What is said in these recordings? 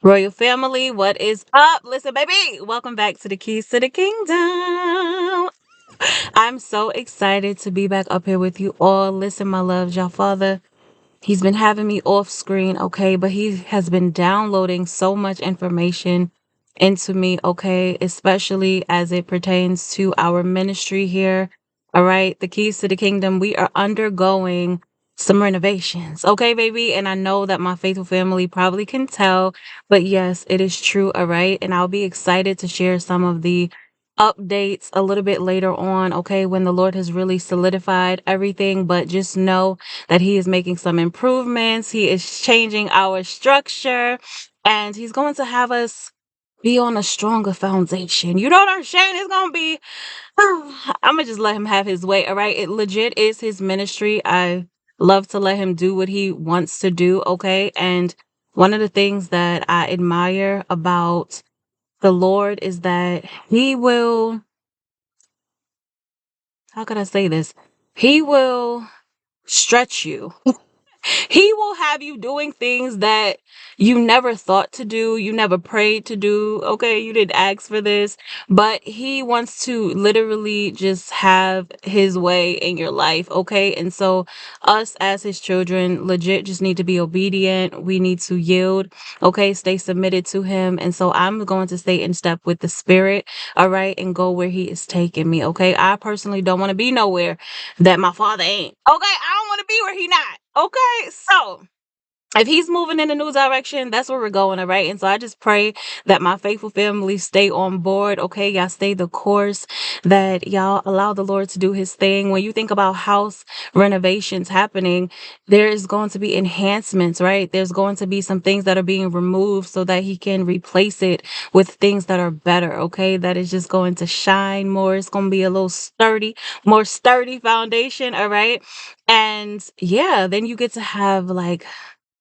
Royal family, what is up? Listen, baby, welcome back to the Keys to the Kingdom. I'm so excited to be back up here with you all. Listen, my loves, y'all father, he's been having me off screen, okay, but he has been downloading so much information into me, okay, especially as it pertains to our ministry here. All right, the Keys to the Kingdom, we are undergoing some renovations, okay, baby? And I know that my faithful family probably can tell, but yes, it is true, all right? And I'll be excited to share some of the updates a little bit later on, okay, when the Lord has really solidified everything. But just know that He is making some improvements. He is changing our structure and He's going to have us be on a stronger foundation. You know what I'm saying? It's going to be, I'm going to just let Him have His way. All right. It legit is His ministry. I love to let Him do what He wants to do. Okay. And one of the things that I admire about the Lord is that He will, how can I say this? He will stretch you. He will have you doing things that you never thought to do, you never prayed to do. Okay, you didn't ask for this, but he wants to literally just have his way in your life. Okay, and so us as his children legit just need to be obedient. We need to yield. Okay, stay submitted to him. And so I'm going to stay in step with the spirit. All right, and go where he is taking me. Okay, I personally don't want to be nowhere that my father ain't. Okay, I don't want to be where he not. Okay, so if he's moving in a new direction, that's where we're going, all right? And so I just pray that my faithful family stay on board, okay? Y'all stay the course, that y'all allow the Lord to do his thing. When you think about house renovations happening, there is going to be enhancements, right? There's going to be some things that are being removed so that he can replace it with things that are better, okay? That is just going to shine more. It's going to be a little sturdy, more sturdy foundation, all right? And yeah, then you get to have like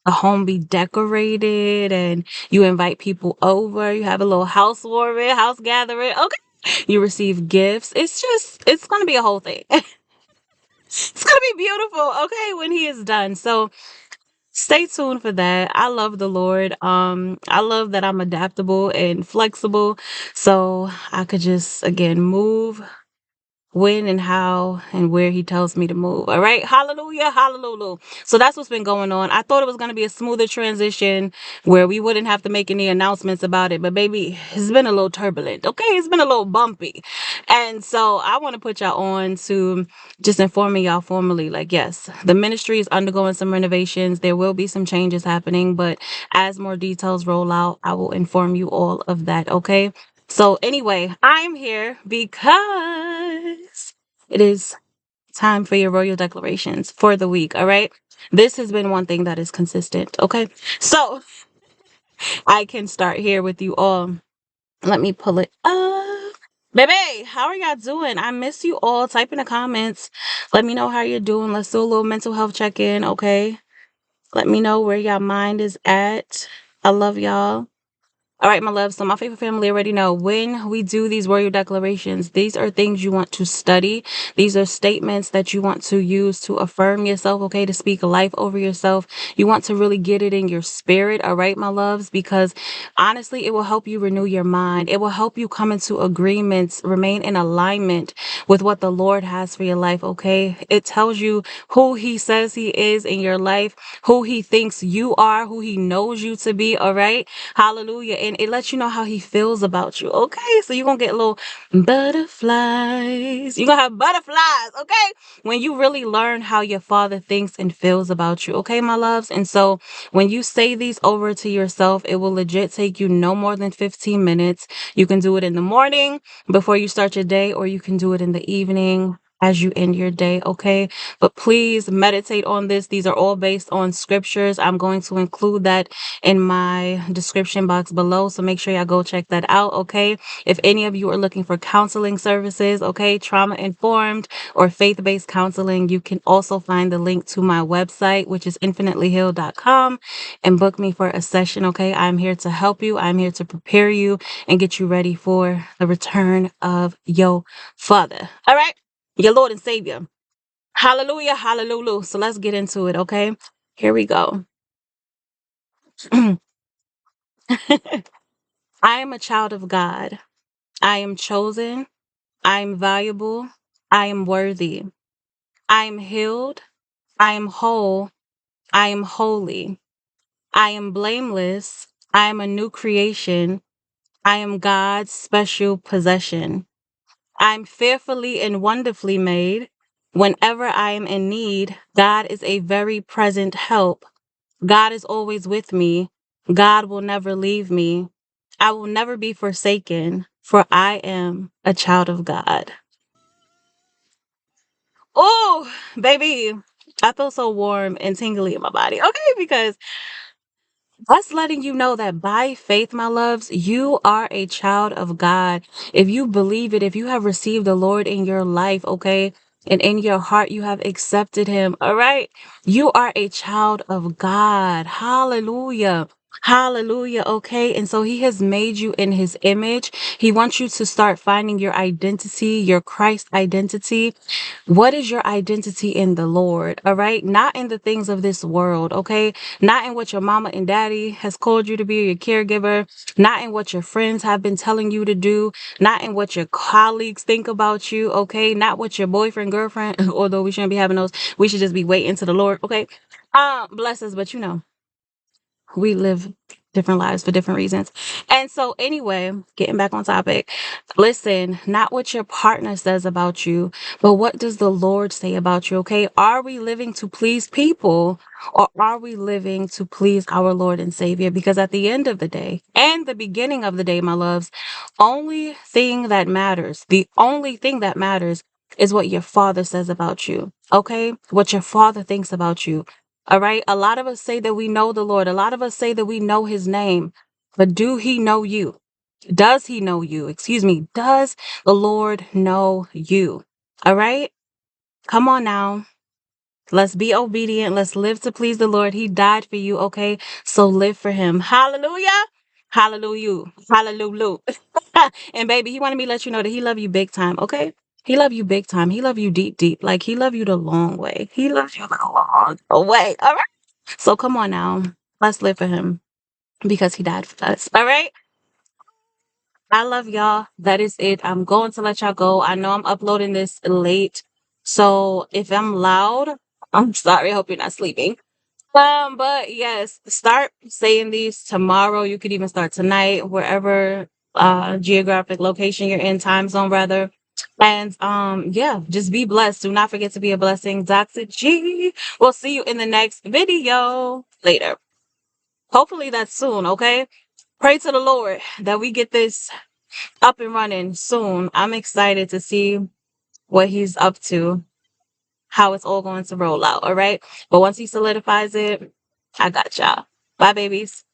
a home be decorated and you invite people over. You have a little housewarming, house gathering. Okay. You receive gifts. It's going to be a whole thing. It's going to be beautiful. Okay. When he is done. So stay tuned for that. I love the Lord. I love that I'm adaptable and flexible. So I could just, again, move when and how and where he tells me to move. All right. Hallelujah. Hallelujah. So that's what's been going on. I thought it was going to be a smoother transition where we wouldn't have to make any announcements about it. But baby, it's been a little turbulent. Okay. It's been a little bumpy. And so I want to put y'all on to just informing y'all formally, like, yes, the ministry is undergoing some renovations. There will be some changes happening, but as more details roll out, I will inform you all of that. Okay. So anyway, I'm here because it is time for your royal declarations for the week. All right. This has been one thing that is consistent. Okay. So I can start here with you all. Let me pull it up. Baby, how are y'all doing? I miss you all. Type in the comments. Let me know how you're doing. Let's do a little mental health check in. Okay. Let me know where y'all mind is at. I love y'all. All right, my love. So my favorite family already know when we do these royal declarations, these are things you want to study. These are statements that you want to use to affirm yourself, okay, to speak life over yourself. You want to really get it in your spirit, all right, my loves, because honestly, it will help you renew your mind. It will help you come into agreements, remain in alignment with what the Lord has for your life, okay? It tells you who he says he is in your life, who he thinks you are, who he knows you to be, all right? Hallelujah. And it lets you know how he feels about you. Okay. So you're going to get little butterflies. You're going to have butterflies. Okay. When you really learn how your father thinks and feels about you. Okay, my loves. And so when you say these over to yourself, it will legit take you no more than 15 minutes. You can do it in the morning before you start your day, or you can do it in the evening as you end your day. Okay. But please meditate on this. These are all based on scriptures. I'm going to include that in my description box below. So make sure y'all go check that out. Okay. If any of you are looking for counseling services, okay, trauma informed or faith based counseling, you can also find the link to my website, which is infinitelyhealed.com, and book me for a session. Okay. I'm here to help you. I'm here to prepare you and get you ready for the return of your father. All right. Your Lord and Savior. Hallelujah. Hallelujah. So let's get into it. Okay. Here we go. I am a child of God. I am chosen. I am valuable. I am worthy. I am healed. I am whole. I am holy. I am blameless. I am a new creation. I am God's special possession. I'm fearfully and wonderfully made. Whenever I am in need, God is a very present help. God is always with me. God will never leave me. I will never be forsaken, for I am a child of God. Oh, baby, I feel so warm and tingly in my body. Okay, because us letting you know that by faith, my loves, you are a child of God. If you believe it, if you have received the Lord in your life, okay, and in your heart you have accepted him, all right, you are a child of God. Hallelujah. Hallelujah. Okay. And so he has made you in his image. He wants you to start finding your identity, your Christ identity. What is your identity in the Lord? All right. Not in the things of this world. Okay. Not in what your mama and daddy has called you to be, your caregiver, not in what your friends have been telling you to do, not in what your colleagues think about you. Okay. Not what your boyfriend, girlfriend, although we shouldn't be having those, we should just be waiting to the Lord. Okay. Bless us, but we live different lives for different reasons. And so, anyway, getting back on topic, listen, not what your partner says about you, but what does the Lord say about you? Okay. Are we living to please people, or are we living to please our Lord and Savior? Because at the end of the day and the beginning of the day, my loves, the only thing that matters is what your father says about you. Okay. What your father thinks about you. All right. A lot of us say that we know the Lord. A lot of us say that we know his name. But do he know you? Does he know you? Excuse me. Does the Lord know you? All right. Come on now. Let's be obedient. Let's live to please the Lord. He died for you. Okay. So live for him. Hallelujah. Hallelujah. Hallelujah. And baby, he wanted me to let you know that he love you big time. Okay. He love you big time. He love you deep, deep. Like he love you the long way. He loves you the long way. All right. So come on now. Let's live for him because he died for us. All right. I love y'all. That is it. I'm going to let y'all go. I know I'm uploading this late. So if I'm loud, I'm sorry. I hope you're not sleeping. But yes, start saying these tomorrow. You could even start tonight, wherever geographic location you're in, time zone rather. And yeah, just be blessed. Do not forget to be a blessing. Dr. G. We'll see you in the next video later. Hopefully that's soon, okay? Pray to the Lord that we get this up and running soon. I'm excited to see what he's up to, how it's all going to roll out, all right? But once he solidifies it, I got y'all. Bye, babies.